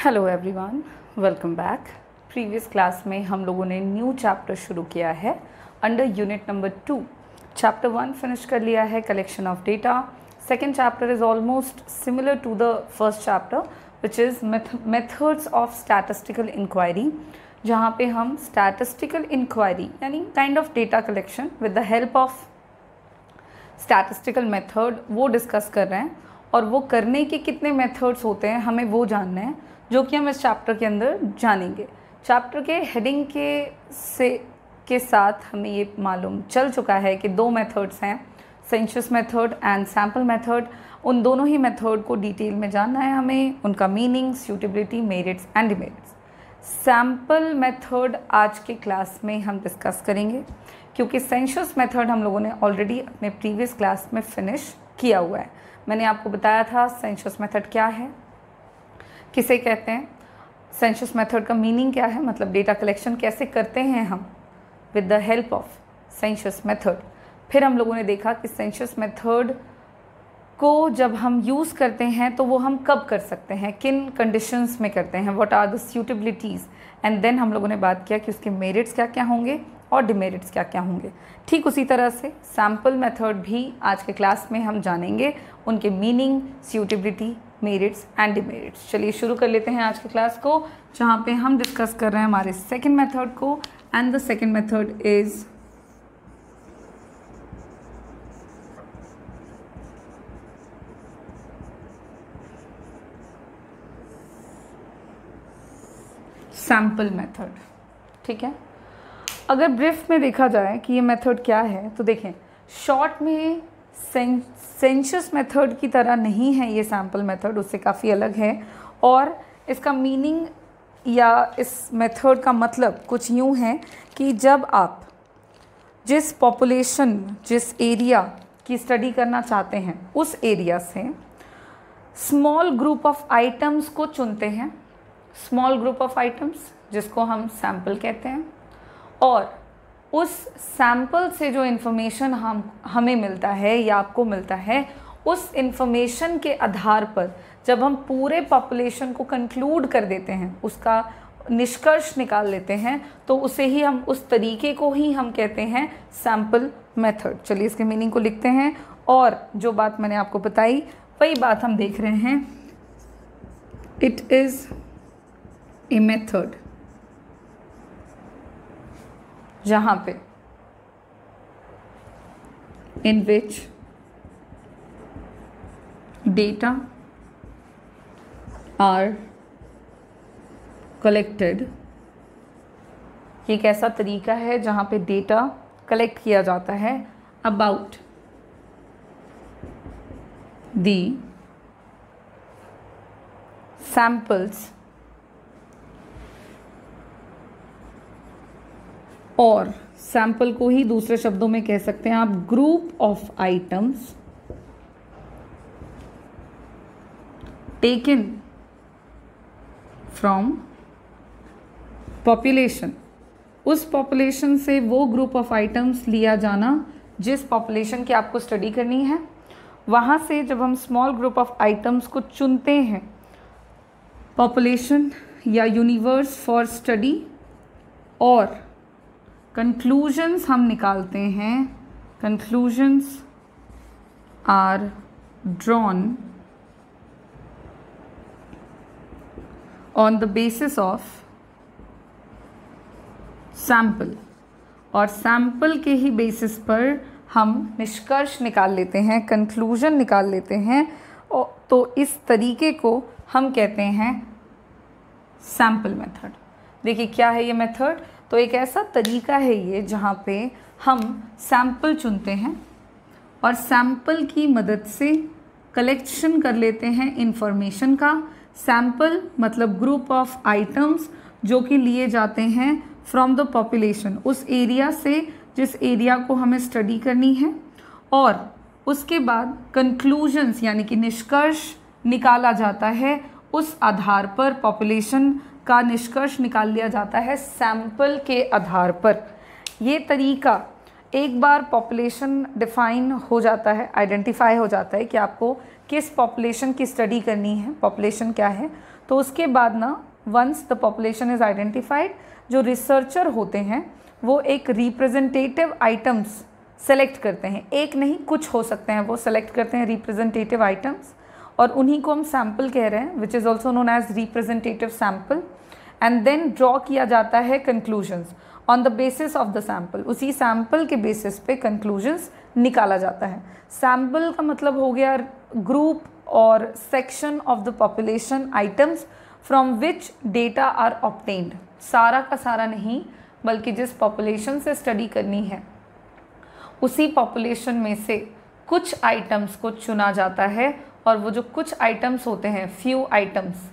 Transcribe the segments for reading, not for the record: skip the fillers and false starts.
Hello everyone, welcome back. Previous class में हम लोगों ने न्यू चैप्टर शुरू किया है under unit number 2। Chapter 1 finish कर लिया है, collection of data. Second chapter is almost similar to the first chapter which is methods of statistical inquiry, जहाँ पे हम स्टैटिस्टिकल इंक्वायरी यानी kind of data collection with the help of statistical method वो discuss कर रहे हैं। और वो करने के कितने मेथड्स होते हैं हमें वो जानना है, जो कि हम इस चैप्टर के अंदर जानेंगे। चैप्टर के हेडिंग के साथ हमें ये मालूम चल चुका है कि दो मेथड्स हैं, census method and sample method. उन दोनों ही मेथड को डिटेल में जानना है हमें, उनका meaning, suitability, merits and demerits. Sample method आज के क्लास में हम डिस्कस करेंगे, क्योंकि सेंसस मेथड हम लोगों ने ऑलरेडी अपने प्रीवियस क्लास में फिनिश किया हुआ है। मैंने आपको बताया था सेंसस मेथड क्या है, किसे कहते हैं, सेंसस मेथड का मीनिंग क्या है, मतलब डेटा कलेक्शन कैसे करते हैं हम with the help of census method. फिर हम लोगों ने देखा कि सेंसस मेथड को जब हम यूज़ करते हैं तो वो हम कब कर सकते हैं, किन कंडीशंस में करते हैं, what are the suitabilities. And then हम लोगों ने बात किया कि उसके मेरिट्स क्या क्या होंगे और डिमेरिट्स क्या क्या होंगे। ठीक उसी तरह से सैम्पल मेथड भी आज के क्लास में हम जानेंगे, उनके meaning, suitability, merits and demerits. चलिए शुरू कर लेते हैं आज की क्लास को, जहाँ पे हम डिस्कस कर रहे हैं हमारे सेकंड मेथड को। And the second method is sample method. ठीक है, अगर ब्रीफ में देखा जाए कि ये मेथड क्या है तो देखें, शॉर्ट में सेंसस मेथड की तरह नहीं है ये सैम्पल मेथड, उससे काफ़ी अलग है। और इसका मीनिंग या इस मेथड का मतलब कुछ यूँ है कि जब आप जिस पॉपुलेशन, जिस एरिया की स्टडी करना चाहते हैं उस एरिया से स्मॉल ग्रुप ऑफ आइटम्स को चुनते हैं, स्मॉल ग्रुप ऑफ आइटम्स जिसको हम सैम्पल कहते हैं, और उस सैम्पल से जो इन्फॉर्मेशन हमें मिलता है या आपको मिलता है, उस इन्फॉर्मेशन के आधार पर जब हम पूरे पॉपुलेशन को कंक्लूड कर देते हैं, उसका निष्कर्ष निकाल लेते हैं, तो उसे ही हम, उस तरीके को ही हम कहते हैं सैम्पल मेथड। चलिए इसके मीनिंग को लिखते हैं, और जो बात मैंने आपको बताई वही बात हम देख रहे हैं। इट इज़ ए मेथड जहाँ पे in which data are collected। ये एक ऐसा तरीका है जहाँ पे डेटा कलेक्ट किया जाता है about the samples और सैम्पल को ही दूसरे शब्दों में कह सकते हैं आप group of items taken from population. उस पॉपुलेशन से वो ग्रुप ऑफ आइटम्स लिया जाना जिस पॉपुलेशन की आपको स्टडी करनी है, वहाँ से जब हम स्मॉल ग्रुप ऑफ आइटम्स को चुनते हैं पॉपुलेशन या यूनिवर्स फॉर स्टडी, और कंक्लूजन्स हम निकालते हैं, conclusions are drawn on the basis of sample, और सैम्पल के ही बेसिस पर हम निष्कर्ष निकाल लेते हैं, कंक्लूजन निकाल लेते हैं। तो इस तरीके को हम कहते हैं सैम्पल मेथड। देखिए क्या है ये मेथड, तो एक ऐसा तरीका है ये जहाँ पे हम सैम्पल चुनते हैं और सैम्पल की मदद से कलेक्शन कर लेते हैं इंफॉर्मेशन का। सैम्पल मतलब ग्रुप ऑफ आइटम्स जो कि लिए जाते हैं फ्रॉम द पॉपुलेशन, उस एरिया से जिस एरिया को हमें स्टडी करनी है, और उसके बाद कंक्लूजन्स यानी कि निष्कर्ष निकाला जाता है। उस आधार पर पॉपुलेशन का निष्कर्ष निकाल लिया जाता है सैम्पल के आधार पर। ये तरीका एक बार पॉपुलेशन डिफाइन हो जाता है, आइडेंटिफाई हो जाता है कि आपको किस पॉपुलेशन की स्टडी करनी है, पॉपुलेशन क्या है, तो उसके बाद ना once the population is identified, जो रिसर्चर होते हैं वो एक रिप्रेजेंटेटिव आइटम्स सेलेक्ट करते हैं, एक नहीं कुछ हो सकते हैं, वो सेलेक्ट करते हैं रिप्रेजेंटेटिव आइटम्स, और उन्हीं को हम सैम्पल कह रहे हैं, which is also known as representative sample. And then draw किया जाता है conclusions on the basis of the sample, उसी सैम्पल के बेसिस पे कंक्लूजन्स निकाला जाता है। सैम्पल का मतलब हो गया ग्रुप और section of the population items from which data are obtained, सारा का सारा नहीं बल्कि जिस पॉपुलेशन से स्टडी करनी है उसी पॉपुलेशन में से कुछ आइटम्स को चुना जाता है, और वो जो कुछ आइटम्स होते हैं, few items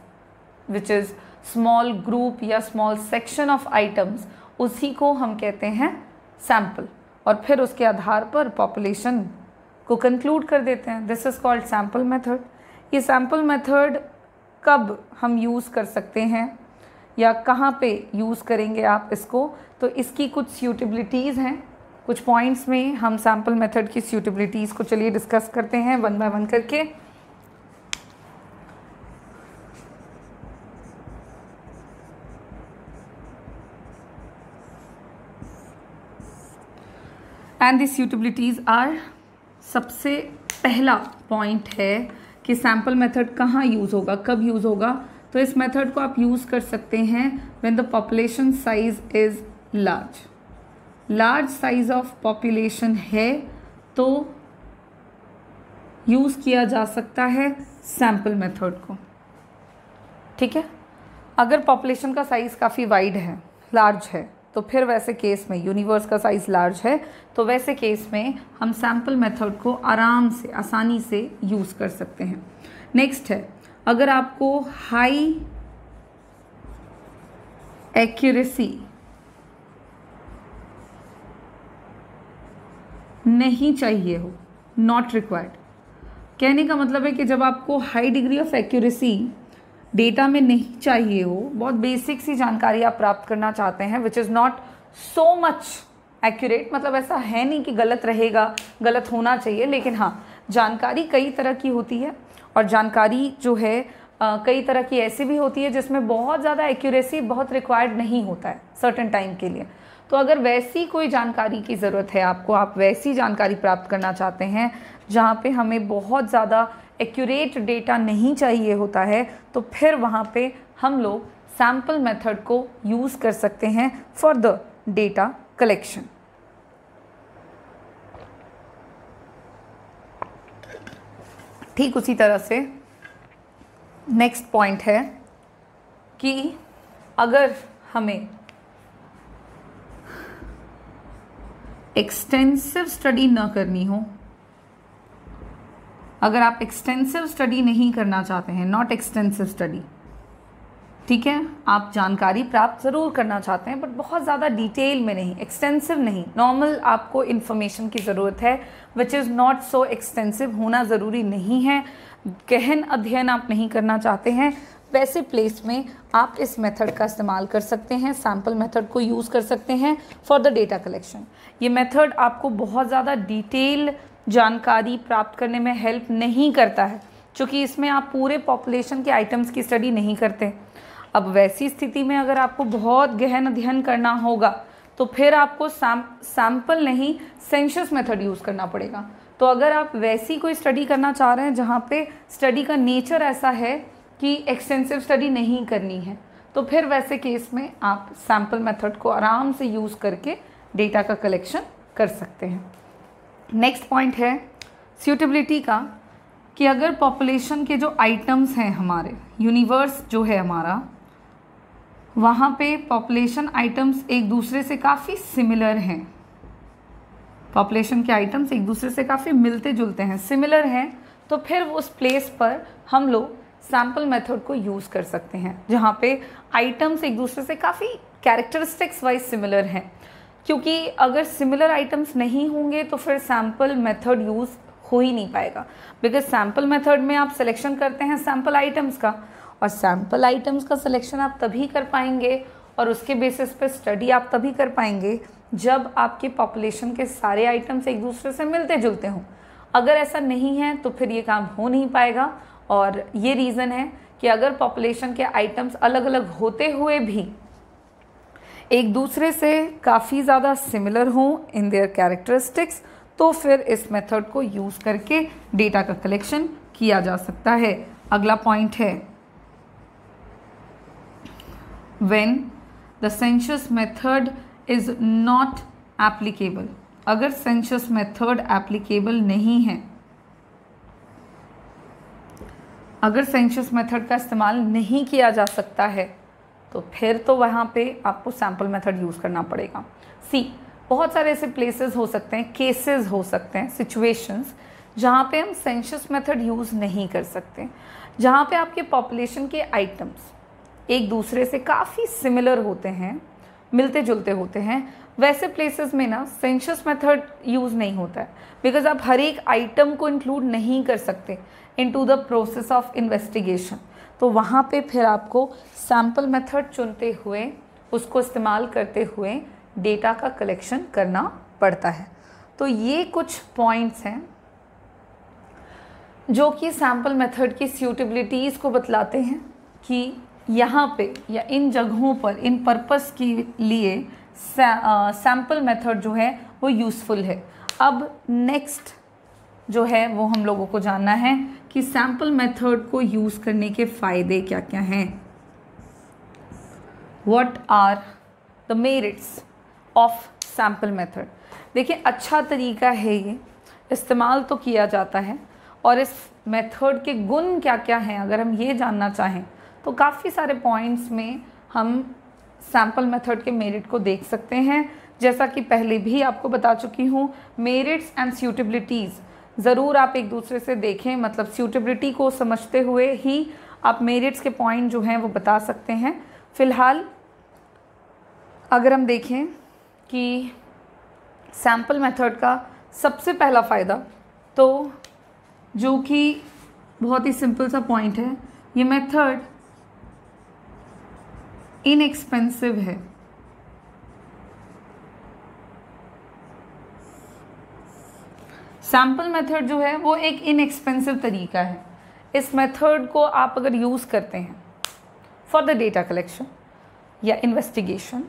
which is small group या स्मॉल सेक्शन ऑफ आइटम्स, उसी को हम कहते हैं सैम्पल, और फिर उसके आधार पर पॉपुलेशन को कंक्लूड कर देते हैं। This is called sample method. ये सैम्पल मेथड कब हम यूज़ कर सकते हैं या कहाँ पे यूज़ करेंगे आप इसको, तो इसकी कुछ सूटेबिलिटीज़ हैं, कुछ पॉइंट्स में हम सैम्पल मेथड की सूटेबिलिटीज़ को चलिए डिस्कस करते हैं वन बाय वन करके। एंड दी सूटेबिलिटीज़ आर, सबसे पहला पॉइंट है कि सैम्पल मेथड कहाँ यूज़ होगा, कब यूज़ होगा, तो इस मेथड को आप यूज़ कर सकते हैं when the population size is large. Large size of population है तो यूज़ किया जा सकता है सैम्पल मेथड को, ठीक है। अगर पॉपुलेशन का साइज़ काफ़ी वाइड है, लार्ज है, तो फिर वैसे केस में, यूनिवर्स का साइज़ लार्ज है तो वैसे केस में हम सैम्पल मेथड को आराम से, आसानी से यूज़ कर सकते हैं। नेक्स्ट है, अगर आपको हाई एक्यूरेसी नहीं चाहिए हो, नॉट रिक्वायर्ड, कहने का मतलब है कि जब आपको high degree of accuracy data में नहीं चाहिए हो, बहुत बेसिक सी जानकारी आप प्राप्त करना चाहते हैं, which is not so much accurate, मतलब ऐसा है नहीं कि गलत रहेगा, गलत होना चाहिए, लेकिन हाँ जानकारी कई तरह की होती है, और जानकारी जो है कई तरह की ऐसी भी होती है जिसमें बहुत ज़्यादा एक्यूरेसी बहुत रिक्वायर्ड नहीं होता है सर्टेन टाइम के लिए। तो अगर वैसी कोई जानकारी की ज़रूरत है आपको, आप वैसी जानकारी प्राप्त करना चाहते हैं जहाँ पे हमें बहुत ज़्यादा एक्यूरेट डेटा नहीं चाहिए होता है, तो फिर वहाँ पे हम लोग सैम्पल मेथड को यूज़ कर सकते हैं फॉर द डेटा कलेक्शन। ठीक उसी तरह से नेक्स्ट पॉइंट है कि अगर हमें एक्सटेंसिव स्टडी ना करनी हो, अगर आप एक्सटेंसिव स्टडी नहीं करना चाहते हैं, नॉट एक्सटेंसिव स्टडी, ठीक है, आप जानकारी प्राप्त ज़रूर करना चाहते हैं बट बहुत ज़्यादा डिटेल में नहीं, एक्सटेंसिव नहीं, नॉर्मल आपको इन्फॉर्मेशन की ज़रूरत है which is not so extensive, होना ज़रूरी नहीं है, गहन अध्ययन आप नहीं करना चाहते हैं, वैसे प्लेस में आप इस मेथड का इस्तेमाल कर सकते हैं, सैम्पल मेथड को यूज़ कर सकते हैं फॉर द डेटा कलेक्शन। ये मेथड आपको बहुत ज़्यादा डिटेल जानकारी प्राप्त करने में हेल्प नहीं करता है, क्योंकि इसमें आप पूरे पॉपुलेशन के आइटम्स की स्टडी नहीं करते। अब वैसी स्थिति में अगर आपको बहुत गहन अध्ययन करना होगा तो फिर आपको सैम्पल नहीं, सेंसस मेथड यूज़ करना पड़ेगा। तो अगर आप वैसी कोई स्टडी करना चाह रहे हैं जहाँ पे स्टडी का नेचर ऐसा है कि एक्सटेंसिव स्टडी नहीं करनी है, तो फिर वैसे केस में आप सैम्पल मेथड को आराम से यूज़ करके डेटा का कलेक्शन कर सकते हैं। नेक्स्ट पॉइंट है सूटेबिलिटी का, कि अगर पॉपुलेशन के जो आइटम्स हैं, हमारे यूनिवर्स जो है हमारा, वहाँ पे पॉपुलेशन आइटम्स एक दूसरे से काफ़ी सिमिलर हैं, पॉपुलेशन के आइटम्स एक दूसरे से काफ़ी मिलते जुलते हैं, सिमिलर हैं, तो फिर उस प्लेस पर हम लोग सैम्पल मेथड को यूज़ कर सकते हैं जहाँ पे आइटम्स एक दूसरे से काफ़ी कैरेक्टरिस्टिक्स वाइज सिमिलर हैं। क्योंकि अगर सिमिलर आइटम्स नहीं होंगे तो फिर सैम्पल मेथड यूज़ हो ही नहीं पाएगा, बिकॉज सैम्पल मेथड में आप सिलेक्शन करते हैं सैम्पल आइटम्स का, और सैम्पल आइटम्स का सिलेक्शन आप तभी कर पाएंगे और उसके बेसिस पे स्टडी आप तभी कर पाएंगे जब आपके पॉपुलेशन के सारे आइटम्स एक दूसरे से मिलते जुलते हों। अगर ऐसा नहीं है तो फिर ये काम हो नहीं पाएगा, और ये रीज़न है कि अगर पॉपुलेशन के आइटम्स अलग अलग होते हुए भी एक दूसरे से काफ़ी ज़्यादा सिमिलर हों इन देयर कैरेक्टरिस्टिक्स, तो फिर इस मेथड को यूज़ करके डेटा का कलेक्शन किया जा सकता है। अगला पॉइंट है when the census method is not applicable. अगर सेंसस मेथड एप्लीकेबल नहीं है, अगर सेंसस मेथड का इस्तेमाल नहीं किया जा सकता है, तो फिर तो वहाँ पे आपको सैम्पल मेथड यूज़ करना पड़ेगा। बहुत सारे ऐसे प्लेसेस हो सकते हैं, केसेस हो सकते हैं, सिचुएशंस जहाँ पे हम सेंसस मेथड यूज़ नहीं कर सकते, जहाँ पे आपके पॉपुलेशन के आइटम्स एक दूसरे से काफ़ी सिमिलर होते हैं, मिलते जुलते होते हैं। वैसे प्लेसेस में ना सेंसस मेथड यूज़ नहीं होता है, बिकॉज आप हर एक आइटम को इंक्लूड नहीं कर सकते into the process of investigation. तो वहाँ पे फिर आपको सैम्पल मेथड चुनते हुए, उसको इस्तेमाल करते हुए डेटा का कलेक्शन करना पड़ता है। तो ये कुछ पॉइंट्स हैं जो कि सैम्पल मेथड की सूटेबिलिटीज़ को बतलाते हैं कि यहाँ पे या इन जगहों पर इन पर्पस के लिए सैम्पल मेथड जो है वो यूज़फुल है। अब नेक्स्ट जो है वो हम लोगों को जानना है कि सैम्पल मेथड को यूज़ करने के फ़ायदे क्या क्या हैं। What are the merits of sample method. देखिए, अच्छा तरीका है ये, इस्तेमाल तो किया जाता है, और इस मेथड के गुण क्या क्या हैं अगर हम ये जानना चाहें तो काफ़ी सारे पॉइंट्स में हम सैम्पल मेथड के मेरिट को देख सकते हैं। जैसा कि पहले भी आपको बता चुकी हूँ, मेरिट्स एंड सूटेबिलिटीज़ ज़रूर आप एक दूसरे से देखें, मतलब सूटेबिलिटी को समझते हुए ही आप मेरिट्स के पॉइंट जो हैं वो बता सकते हैं। फ़िलहाल अगर हम देखें कि सैम्पल मेथड का सबसे पहला फ़ायदा, तो जो कि बहुत ही सिंपल सा पॉइंट है, ये मेथड इनएक्सपेंसिव है। सैम्पल मेथड जो है वो एक इनएक्सपेंसिव तरीका है। इस मेथड को आप अगर यूज़ करते हैं फॉर द डेटा कलेक्शन या इन्वेस्टिगेशन,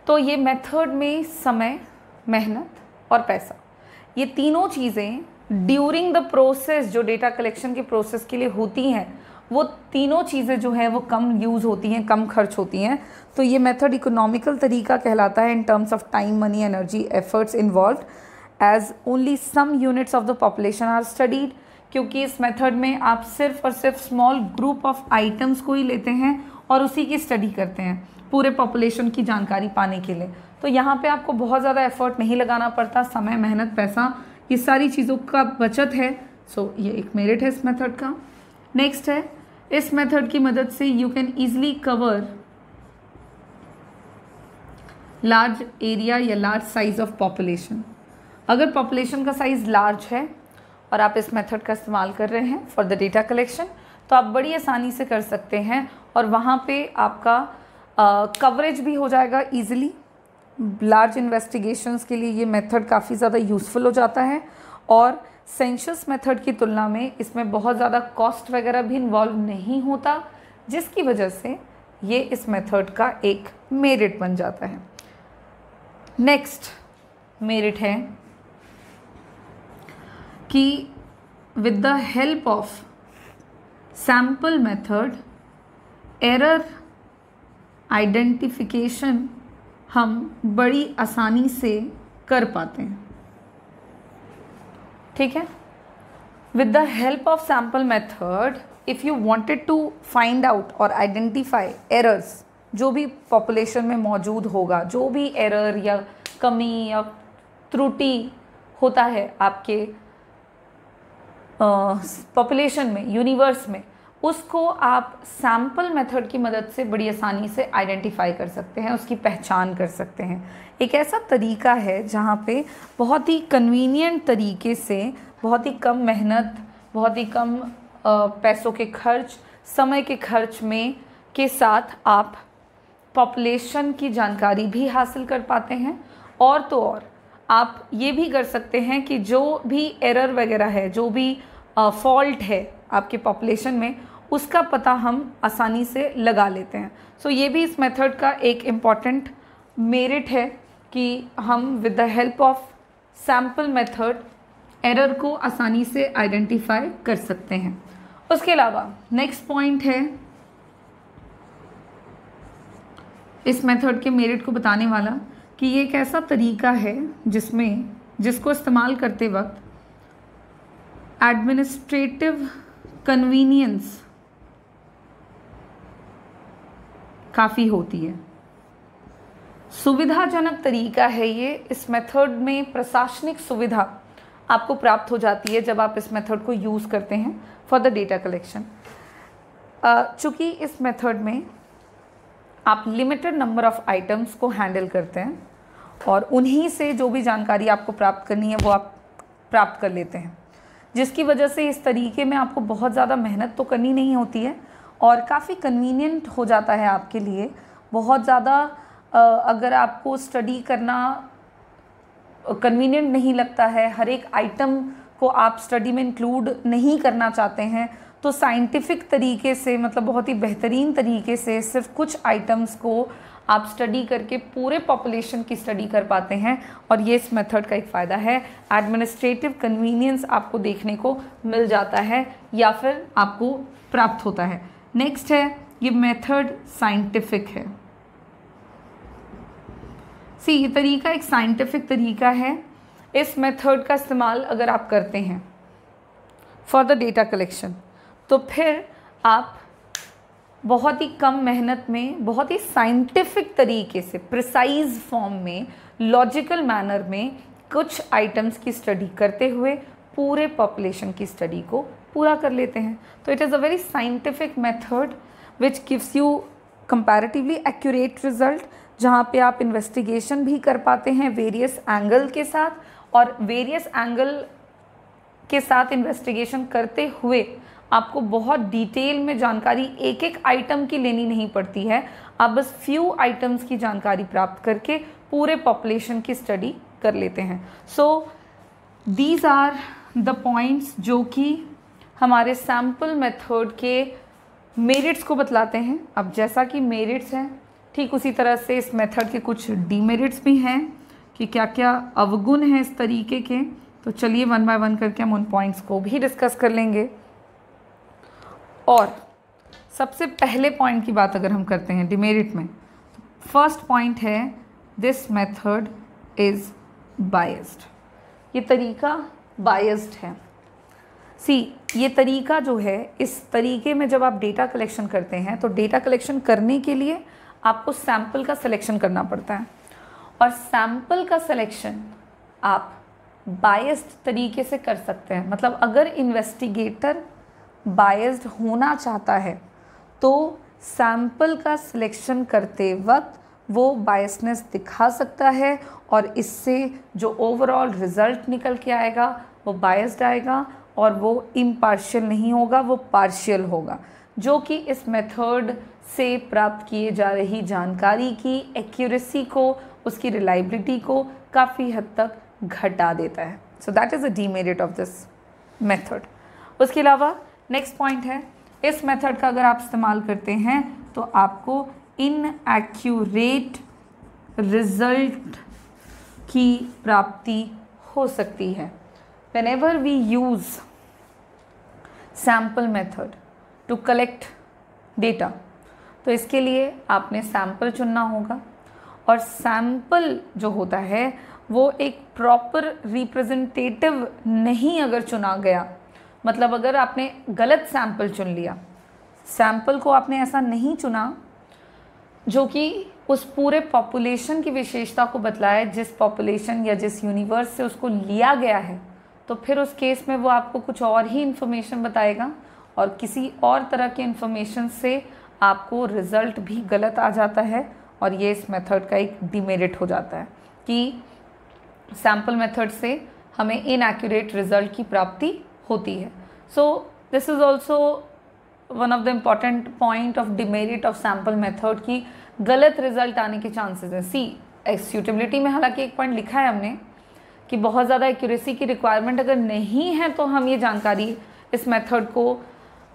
तो ये मेथड में समय, मेहनत और पैसा, ये तीनों चीज़ें ड्यूरिंग द प्रोसेस, जो डेटा कलेक्शन के प्रोसेस के लिए होती हैं, वो तीनों चीज़ें जो हैं वो कम यूज़ होती हैं, कम खर्च होती हैं। तो ये मेथड इकोनॉमिकल तरीका कहलाता है in terms of time, money, energy, efforts involved, as only some units of the population are studied. क्योंकि इस मेथड में आप सिर्फ और सिर्फ स्मॉल ग्रुप ऑफ आइटम्स को ही लेते हैं और उसी की स्टडी करते हैं पूरे पॉपुलेशन की जानकारी पाने के लिए। तो यहाँ पे आपको बहुत ज़्यादा एफर्ट नहीं लगाना पड़ता, समय, मेहनत, पैसा, ये सारी चीज़ों का बचत है। सो ये एक मेरिट है इस मेथड का। नेक्स्ट है, इस मेथड की मदद से you can easily cover large area या लार्ज साइज ऑफ पॉपुलेशन। अगर पॉपुलेशन का साइज़ लार्ज है और आप इस मेथड का इस्तेमाल कर रहे हैं फॉर द डेटा कलेक्शन, तो आप बड़ी आसानी से कर सकते हैं और वहाँ पे आपका कवरेज भी हो जाएगा ईजिली। लार्ज इन्वेस्टिगेशंस के लिए ये मेथड काफ़ी ज़्यादा यूज़फुल हो जाता है, और सेंसस मेथड की तुलना में इसमें बहुत ज़्यादा कॉस्ट वगैरह भी इन्वॉल्व नहीं होता, जिसकी वजह से ये इस मेथड का एक मेरिट बन जाता है। नेक्स्ट मेरिट है कि with the help of sample method error identification हम बड़ी आसानी से कर पाते हैं। ठीक है, with the help of sample method if you wanted to find out और आइडेंटिफाई एरर्स, जो भी पॉपुलेशन में मौजूद होगा, जो भी एरर या कमी या त्रुटि होता है आपके पॉपुलेशन में, यूनिवर्स में, उसको आप सैम्पल मेथड की मदद से बड़ी आसानी से आइडेंटिफाई कर सकते हैं, उसकी पहचान कर सकते हैं। एक ऐसा तरीका है जहाँ पे बहुत ही कन्वीनियंट तरीके से, बहुत ही कम मेहनत, बहुत ही कम पैसों के खर्च, समय के खर्च में के साथ आप पॉपुलेशन की जानकारी भी हासिल कर पाते हैं और तो और आप ये भी कर सकते हैं कि जो भी एरर वगैरह है, जो भी फॉल्ट है आपके पॉपुलेशन में, उसका पता हम आसानी से लगा लेते हैं। सो ये भी इस मेथड का एक इम्पॉर्टेंट मेरिट है कि हम with the help of sample method error को आसानी से आइडेंटिफाई कर सकते हैं। उसके अलावा नेक्स्ट पॉइंट है इस मेथड के मेरिट को बताने वाला कि ये एक ऐसा तरीका है जिसको इस्तेमाल करते वक्त एडमिनिस्ट्रेटिव कन्वीनियंस काफ़ी होती है। सुविधाजनक तरीका है ये। इस मेथड में प्रशासनिक सुविधा आपको प्राप्त हो जाती है जब आप इस मेथड को यूज़ करते हैं फॉर द डेटा कलेक्शन। चूँकि इस मेथड में आप लिमिटेड नंबर ऑफ आइटम्स को हैंडल करते हैं और उन्हीं से जो भी जानकारी आपको प्राप्त करनी है वो आप प्राप्त कर लेते हैं, जिसकी वजह से इस तरीके में आपको बहुत ज़्यादा मेहनत तो करनी नहीं होती है और काफ़ी कन्वीनियंट हो जाता है आपके लिए। बहुत ज़्यादा अगर आपको स्टडी करना कन्वीनियंट नहीं लगता है, हर एक आइटम को आप स्टडी में इंक्लूड नहीं करना चाहते हैं, तो साइंटिफिक तरीके से, मतलब बहुत ही बेहतरीन तरीके से सिर्फ कुछ आइटम्स को आप स्टडी करके पूरे पॉपुलेशन की स्टडी कर पाते हैं। और ये इस मेथड का एक फ़ायदा है। एडमिनिस्ट्रेटिव कन्वीनियंस आपको देखने को मिल जाता है या फिर आपको प्राप्त होता है। नेक्स्ट है, ये मेथड साइंटिफिक है। ये तरीका एक साइंटिफिक तरीका है। इस मेथड का इस्तेमाल अगर आप करते हैं फॉर द डेटा कलेक्शन, तो फिर आप बहुत ही कम मेहनत में, बहुत ही साइंटिफिक तरीके से, प्रिसाइज फॉर्म में, लॉजिकल मैनर में कुछ आइटम्स की स्टडी करते हुए पूरे पॉपुलेशन की स्टडी को पूरा कर लेते हैं। तो it is a very scientific method which gives you comparatively accurate result, जहाँ पे आप इन्वेस्टिगेशन भी कर पाते हैं वेरियस एंगल के साथ, और वेरियस एंगल के साथ इन्वेस्टिगेशन करते हुए आपको बहुत डिटेल में जानकारी एक एक आइटम की लेनी नहीं पड़ती है। आप बस फ्यू आइटम्स की जानकारी प्राप्त करके पूरे पॉपुलेशन की स्टडी कर लेते हैं। So these are the points जो कि हमारे सैम्पल मेथड के मेरिट्स को बतलाते हैं। अब जैसा कि मेरिट्स हैं, ठीक उसी तरह से इस मेथड के कुछ डीमेरिट्स भी हैं कि क्या क्या अवगुण हैं इस तरीके के। तो चलिए वन बाय वन करके हम उन पॉइंट्स को भी डिस्कस कर लेंगे। और सबसे पहले पॉइंट की बात अगर हम करते हैं डिमेरिट में, फर्स्ट पॉइंट है दिस मेथड इज़ बायस्ड। ये तरीका बायस्ड है। ये तरीका जो है, इस तरीके में जब आप डेटा कलेक्शन करते हैं तो डेटा कलेक्शन करने के लिए आपको सैम्पल का सिलेक्शन करना पड़ता है, और सैम्पल का सिलेक्शन आप बायस्ड तरीके से कर सकते हैं। मतलब अगर इन्वेस्टिगेटर बायस्ड होना चाहता है तो सैम्पल का सिलेक्शन करते वक्त वो बायसनेस दिखा सकता है, और इससे जो ओवरऑल रिज़ल्ट निकल के आएगा वो बायस्ड आएगा और वो इम्पार्शियल नहीं होगा, वो पार्शियल होगा, जो कि इस मेथड से प्राप्त किए जा रही जानकारी की एक्यूरेसी को, उसकी रिलायबिलिटी को काफ़ी हद तक घटा देता है। So that is a demerit of this method. उसके अलावा नेक्स्ट पॉइंट है, इस मेथड का अगर आप इस्तेमाल करते हैं तो आपको इनएक्यूरेट रिजल्ट की प्राप्ति हो सकती है। Whenever we use sample method to collect data, तो इसके लिए आपने सैम्पल चुनना होगा, और सैम्पल जो होता है वो एक प्रॉपर रिप्रेजेंटेटिव नहीं अगर चुना गया, मतलब अगर आपने गलत सैम्पल चुन लिया, सैम्पल को आपने ऐसा नहीं चुना जो कि उस पूरे पॉपुलेशन की विशेषता को बतलाए, जिस पॉपुलेशन या जिस यूनिवर्स से उसको लिया गया है, तो फिर उस केस में वो आपको कुछ और ही इन्फॉर्मेशन बताएगा, और किसी और तरह के इन्फॉर्मेशन से आपको रिज़ल्ट भी गलत आ जाता है। और ये इस मेथड का एक डिमेरिट हो जाता है कि सैम्पल मेथड से हमें इनएक्यूरेट रिज़ल्ट की प्राप्ति होती है। So this is also one of the important point of demerit of sample method की गलत रिज़ल्ट आने के चांसेस हैं। सूटेबिलिटी में हालांकि एक पॉइंट लिखा है हमने कि बहुत ज़्यादा एक्यूरेसी की रिक्वायरमेंट अगर नहीं है तो हम ये जानकारी, इस मेथड को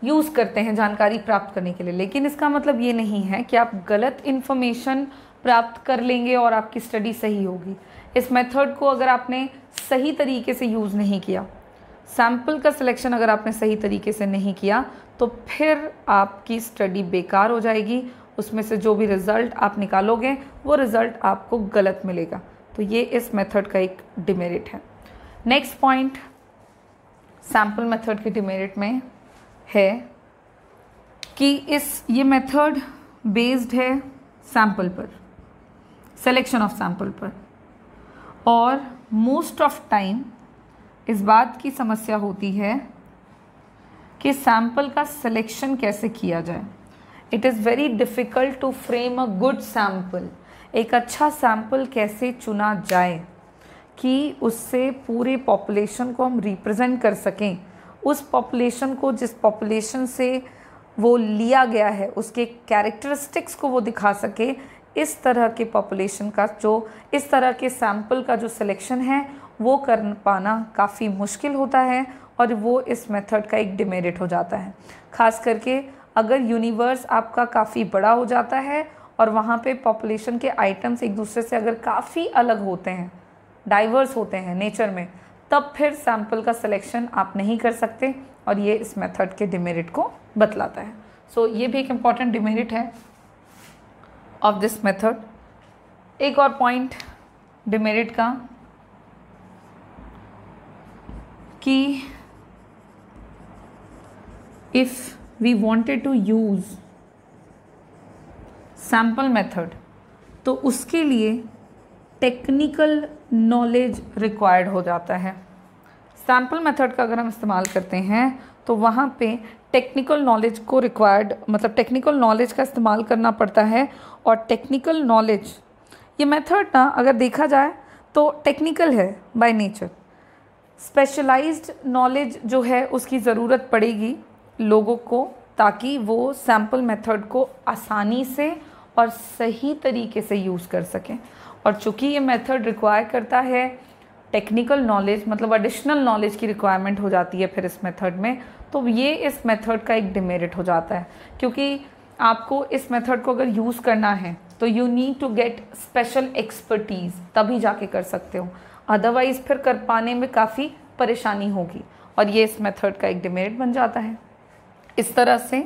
यूज़ करते हैं जानकारी प्राप्त करने के लिए, लेकिन इसका मतलब ये नहीं है कि आप गलत इन्फॉर्मेशन प्राप्त कर लेंगे और आपकी स्टडी सही होगी। इस मेथड को अगर आपने सही तरीके से यूज़ नहीं किया, सैम्पल का सिलेक्शन अगर आपने सही तरीके से नहीं किया, तो फिर आपकी स्टडी बेकार हो जाएगी। उसमें से जो भी रिज़ल्ट आप निकालोगे वो रिज़ल्ट आपको गलत मिलेगा। तो ये इस मेथड का एक डिमेरिट है। नेक्स्ट पॉइंट सैम्पल मेथड के डिमेरिट में है कि ये मेथड बेस्ड है सैम्पल पर, सिलेक्शन ऑफ सैम्पल पर, और मोस्ट ऑफ टाइम इस बात की समस्या होती है कि सैम्पल का सिलेक्शन कैसे किया जाए। It is very difficult to frame a good sample. एक अच्छा सैम्पल कैसे चुना जाए कि उससे पूरे पॉपुलेशन को हम रिप्रेजेंट कर सकें, उस पॉपुलेशन को जिस पॉपुलेशन से वो लिया गया है उसके कैरेक्टरिस्टिक्स को वो दिखा सके। इस तरह के पॉपुलेशन का इस तरह के सैम्पल का जो सिलेक्शन है वो कर पाना काफ़ी मुश्किल होता है, और वो इस मेथड का एक डिमेरिट हो जाता है। ख़ास करके अगर यूनिवर्स आपका काफ़ी बड़ा हो जाता है और वहाँ पे पॉपुलेशन के आइटम्स एक दूसरे से अगर काफ़ी अलग होते हैं, डाइवर्स होते हैं नेचर में, तब फिर सैम्पल का सिलेक्शन आप नहीं कर सकते, और ये इस मेथड के डिमेरिट को बतलाता है। सो ये भी एक इम्पॉर्टेंट डिमेरिट है ऑफ दिस मेथड। एक और पॉइंट डिमेरिट का कि if we wanted to use sample method तो उसके लिए टेक्निकल नॉलेज रिक्वायर्ड हो जाता है। सैम्पल मेथड का अगर हम इस्तेमाल करते हैं तो वहाँ पे टेक्निकल नॉलेज को टेक्निकल नॉलेज का इस्तेमाल करना पड़ता है। और टेक्निकल नॉलेज, ये मेथड ना अगर देखा जाए तो टेक्निकल है बाय नेचर। स्पेशलाइज्ड नॉलेज जो है उसकी ज़रूरत पड़ेगी लोगों को, ताकि वो सैम्पल मेथड को आसानी से और सही तरीके से यूज़ कर सकें। और चूँकि ये मेथड रिक्वायर करता है टेक्निकल नॉलेज, मतलब एडिशनल नॉलेज की रिक्वायरमेंट हो जाती है फिर इस मेथड में, तो ये इस मेथड का एक डिमेरिट हो जाता है। क्योंकि आपको इस मेथड को अगर यूज़ करना है तो you need to get special expertise, तभी जाके कर सकते हो, अदरवाइज़ फिर कर पाने में काफ़ी परेशानी होगी, और ये इस मेथड का एक डिमेरिट बन जाता है। इस तरह से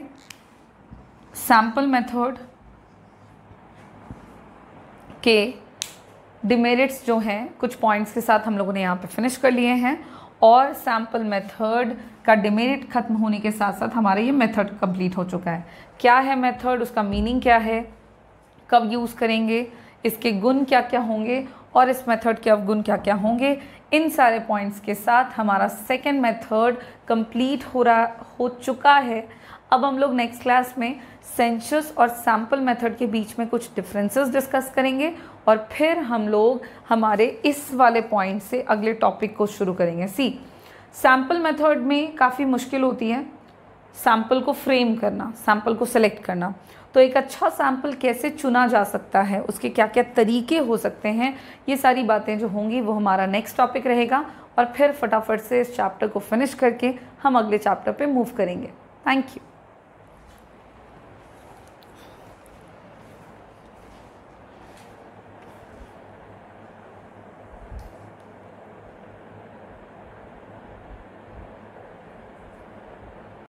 सैम्पल मेथड के डिमेरिट्स जो हैं कुछ पॉइंट्स के साथ हम लोगों ने यहाँ पे फिनिश कर लिए हैं, और सैम्पल मेथड का डिमेरिट खत्म होने के साथ साथ हमारा ये मेथड कंप्लीट हो चुका है। क्या है मेथड, उसका मीनिंग क्या है, कब यूज़ करेंगे, इसके गुण क्या क्या होंगे और इस मेथड के अवगुण क्या क्या होंगे, इन सारे पॉइंट्स के साथ हमारा सेकेंड मेथड कंप्लीट हो चुका है। अब हम लोग नेक्स्ट क्लास में सेंसस और सैम्पल मेथड के बीच में कुछ डिफरेंसेस डिस्कस करेंगे, और फिर हम लोग हमारे इस वाले पॉइंट से अगले टॉपिक को शुरू करेंगे। सैम्पल मेथड में काफ़ी मुश्किल होती है सैम्पल को फ्रेम करना, सैम्पल को सेलेक्ट करना। तो एक अच्छा सैम्पल कैसे चुना जा सकता है, उसके क्या क्या तरीके हो सकते हैं, ये सारी बातें जो होंगी वो हमारा नेक्स्ट टॉपिक रहेगा, और फिर फटाफट से इस चैप्टर को फिनिश करके हम अगले चैप्टर पे मूव करेंगे। Thank you.